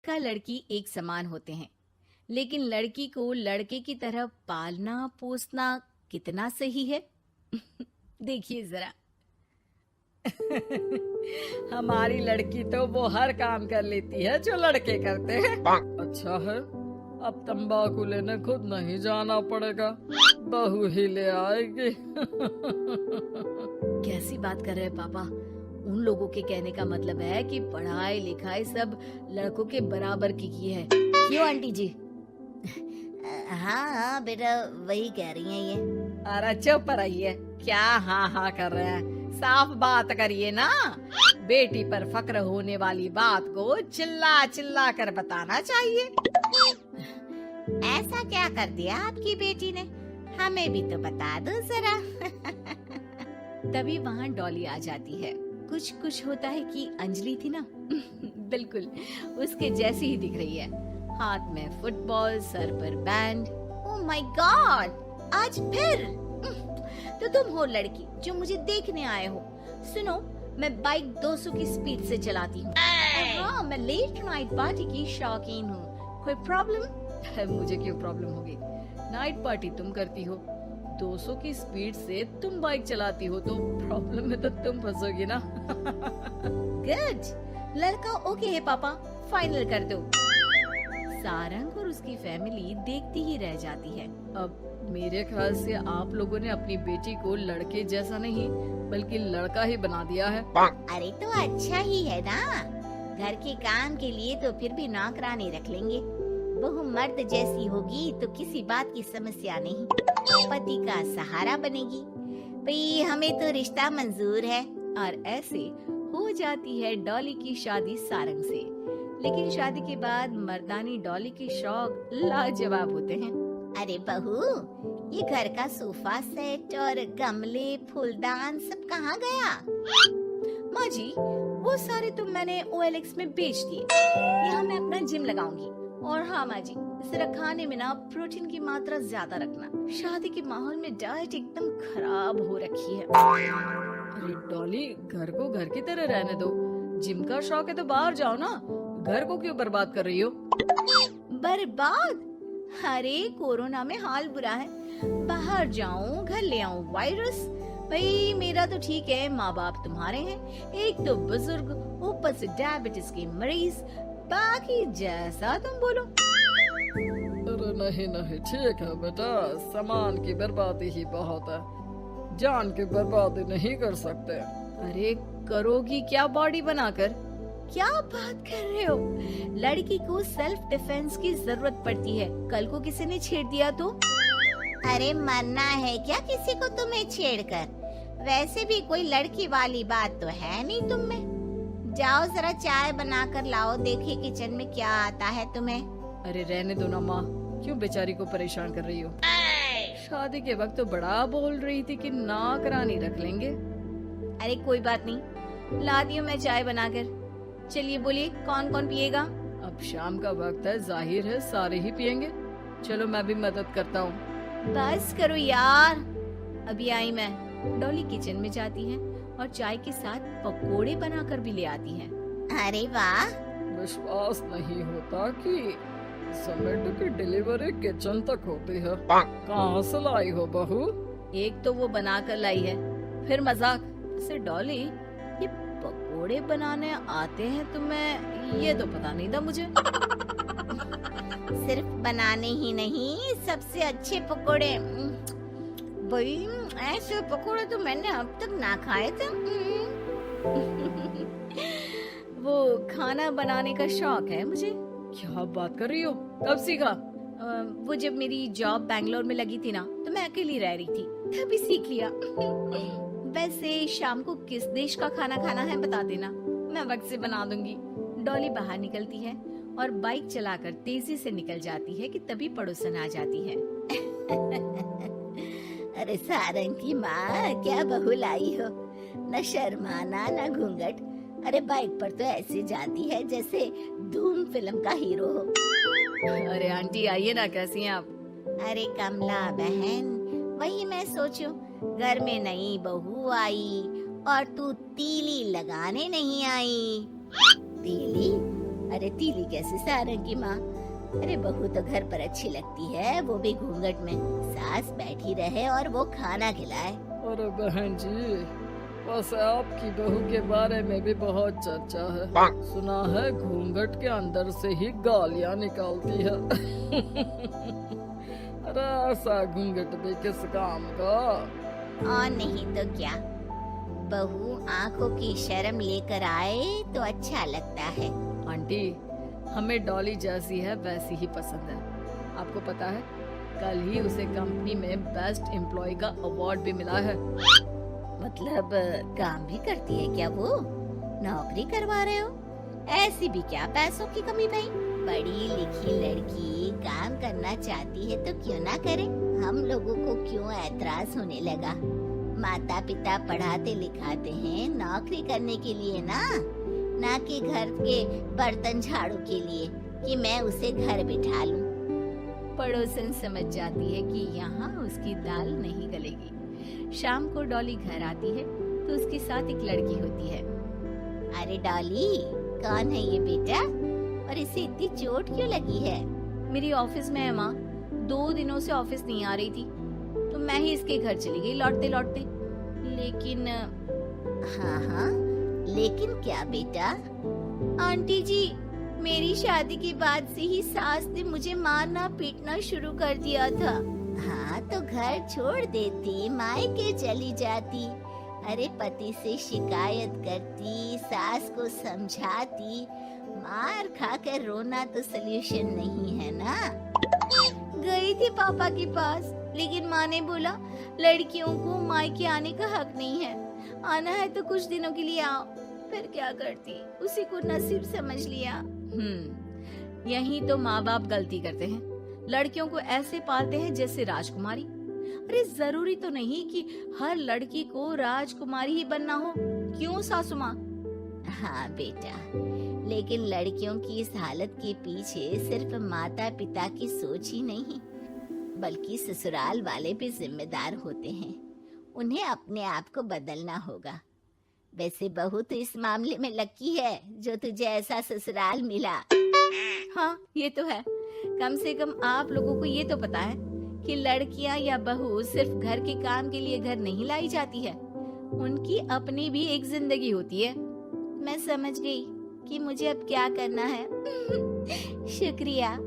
लड़का लड़की एक समान होते हैं, लेकिन लड़की को लड़के की तरह पालना पोसना कितना सही है? देखिए जरा। हमारी लड़की तो वो हर काम कर लेती है जो लड़के करते हैं। अच्छा है, अब तंबाकू लेने खुद नहीं जाना पड़ेगा, बहू ही ले आएगी। कैसी बात कर रहे हैं पापा? उन लोगों के कहने का मतलब है कि पढ़ाई लिखाई सब लड़कों के बराबर की है। क्यों आंटी जी? हाँ हाँ बेटा, वही कह रही हैं ये। अरे चुप रहिए, क्या हाँ हाँ कर रहे हैं? साफ बात करिए ना। बेटी पर फक्र होने वाली बात को चिल्ला चिल्ला कर बताना चाहिए। ऐसा क्या कर दिया आपकी बेटी ने? हमें भी तो बता दो जरा। तभी वहाँ डॉली आ जाती है। कुछ कुछ होता है कि अंजलि थी ना, बिल्कुल उसके जैसी ही दिख रही है। हाथ में फुटबॉल, सर पर बैंड। ओह माय गॉड, आज फिर? तो तुम हो लड़की जो मुझे देखने आए हो। सुनो, मैं बाइक 200 की स्पीड से चलाती हूँ। हाँ, मैं लेट नाइट पार्टी की शौकीन हूँ। कोई प्रॉब्लम? मुझे क्यों प्रॉब्लम होगी? नाइट पार्टी तुम करती हो, 200 की स्पीड से तुम बाइक चलाती हो, तो प्रॉब्लम में तो तुम फंसोगी ना। गुड, लड़का ओके है पापा, फाइनल कर दो। सारंग और उसकी फैमिली देखती ही रह जाती है। अब मेरे ख्याल से आप लोगों ने अपनी बेटी को लड़के जैसा नहीं बल्कि लड़का ही बना दिया है। अरे तो अच्छा ही है ना, घर के काम के लिए तो फिर भी नौकरानी रख लेंगे। बहू मर्द जैसी होगी तो किसी बात की समस्या नहीं, पति का सहारा बनेगी। भाई हमें तो रिश्ता मंजूर है। और ऐसे हो जाती है डॉली की शादी सारंग से। लेकिन शादी के बाद मर्दानी डॉली के शौक लाजवाब होते हैं। अरे बहू, ये घर का सोफा सेट और गमले फूलदान सब कहाँ गया? माँ जी, वो सारे तो मैंने OLX में बेच दिए। यहाँ मैं अपना जिम लगाऊंगी। और हाँ माँ जी, जरा खाने में ना प्रोटीन की मात्रा ज्यादा रखना। शादी के माहौल में डाइट एकदम खराब हो रखी है। अरे डॉली, घर को घर की तरह रहने दो। जिम का शौक है तो बाहर जाओ ना, घर को क्यों बर्बाद कर रही हो? बर्बाद? अरे कोरोना में हाल बुरा है, बाहर जाऊं घर ले आऊं वायरस। भाई मेरा तो ठीक है, माँ बाप तुम्हारे हैं, एक तो बुजुर्ग, ऊपर से डायबिटीज की मरीज, बाकी जैसा तुम बोलो। अरे नहीं नहीं, ठीक है बेटा, सामान की बर्बादी ही बहुत है, जान की बर्बादी नहीं कर सकते। अरे करोगी क्या बॉडी बनाकर? क्या बात कर रहे हो? लड़की को सेल्फ डिफेंस की जरूरत पड़ती है, कल को किसी ने छेड़ दिया तो? अरे मरना है क्या किसी को तुम्हें छेड़कर? वैसे भी कोई लड़की वाली बात तो है नहीं तुम में। जाओ जरा चाय बनाकर लाओ, देखिए किचन में क्या आता है तुम्हें। अरे रहने दो ना माँ, क्यों बेचारी को परेशान कर रही हो? शादी के वक्त तो बड़ा बोल रही थी कि नौकरानी रख लेंगे। अरे कोई बात नहीं, लाती हूँ मैं चाय बनाकर। चलिए बोलिए, कौन कौन पिएगा? अब शाम का वक्त है, जाहिर है सारे ही पियेंगे। चलो मैं भी मदद करता हूँ। बस करो यार, अभी आई मैं। डॉली किचन में जाती है और चाय के साथ पकोड़े बनाकर भी ले आती है। अरे वाह, विश्वास नहीं होता कि जोमेटो की डिलीवरी किचन तक होती है। कहाँ से लाई हो बहू? एक तो वो बनाकर लाई है, फिर मजाक से। डॉली, ये पकोड़े बनाने आते हैं तुम्हें? ये तो पता नहीं था मुझे। सिर्फ बनाने ही नहीं, सबसे अच्छे पकोड़े। भाई ऐसे पकोड़े तो मैंने अब तक ना खाए थे। वो खाना बनाने का शौक है मुझे। क्या बात कर रही हो? कब सीखा? वो जब मेरी जॉब बैंगलोर में लगी थी ना, तो मैं अकेली रह रही थी, तभी सीख लिया। वैसे शाम को किस देश का खाना खाना है बता देना, मैं वक्त से बना दूंगी। डॉली बाहर निकलती है और बाइक चलाकर तेजी से निकल जाती है कि तभी पड़ोसन आ जाती है। अरे सारंग की माँ, क्या बहू लाई हो, न शर्माना न घूंघट। अरे बाइक पर तो ऐसे जाती है जैसे धूम फिल्म का हीरो हो। अरे आंटी आइए ना, कैसी हैं आप? अरे कमला बहन, वही मैं सोचूं, घर में नई बहू आई और तू तीली लगाने नहीं आई। तीली? अरे तीली कैसे सारंग की माँ। अरे बहू तो घर पर अच्छी लगती है, वो भी घूंघट में। सास बैठी रहे और वो खाना खिलाए। अरे बहन जी, वैसे आपकी बहू के बारे में भी बहुत चर्चा है। सुना है घूंघट के अंदर से ही गालियां निकालती है। अरे ऐसा घूंघट भी किस काम का। और नहीं तो क्या, बहू आंखों की शर्म लेकर आए तो अच्छा लगता है। आंटी, हमें डॉली जैसी है वैसी ही पसंद है। आपको पता है, कल ही उसे कंपनी में बेस्ट एम्प्लॉय का अवार्ड भी मिला है। मतलब काम भी करती है क्या वो? नौकरी करवा रहे हो? ऐसी भी क्या पैसों की कमी भाई? पढ़ी लिखी लड़की काम करना चाहती है तो क्यों ना करे? हम लोगों को क्यों ऐतराज होने लगा? माता पिता पढ़ाते लिखाते हैं नौकरी करने के लिए ना कि घर के बर्तन झाड़ू के लिए कि मैं उसे घर बिठा लूं। पड़ोसन समझ जाती है कि यहाँ उसकी दाल नहीं गलेगी। शाम को डॉली घर आती है तो उसके साथ एक लड़की होती है। अरे डॉली, कौन है ये बेटा और इसे इतनी चोट क्यों लगी है? मेरी ऑफिस में है माँ, 2 दिनों से ऑफिस नहीं आ रही थी तो मैं ही इसके घर चली गई लौटते लौटते। लेकिन हाँ, लेकिन क्या बेटा? आंटी जी, मेरी शादी के बाद से ही सास ने मुझे मारना पीटना शुरू कर दिया था। हाँ तो घर छोड़ देती, मायके चली जाती। अरे पति से शिकायत करती, सास को समझाती। मार खाकर रोना तो सल्यूशन नहीं है ना। गई थी पापा के पास, लेकिन माँ ने बोला लड़कियों को मायके आने का हक नहीं है, आना है तो कुछ दिनों के लिए आओ। फिर क्या करती, उसी को नसीब समझ लिया। यही तो माँ बाप गलती करते हैं, लड़कियों को ऐसे पालते हैं जैसे राजकुमारी। अरे जरूरी तो नहीं कि हर लड़की को राजकुमारी ही बनना हो, क्यों सासू माँ? हाँ बेटा, लेकिन लड़कियों की इस हालत के पीछे सिर्फ माता पिता की सोच ही नहीं, बल्कि ससुराल वाले भी जिम्मेदार होते हैं। उन्हें अपने आप को बदलना होगा। वैसे बहू तो इस मामले में लकी है जो तुझे ऐसा ससुराल मिला। हाँ ये तो है, कम से कम आप लोगों को ये तो पता है कि लड़कियां या बहू सिर्फ घर के काम के लिए घर नहीं लाई जाती है, उनकी अपनी भी एक जिंदगी होती है। मैं समझ गई कि मुझे अब क्या करना है। शुक्रिया।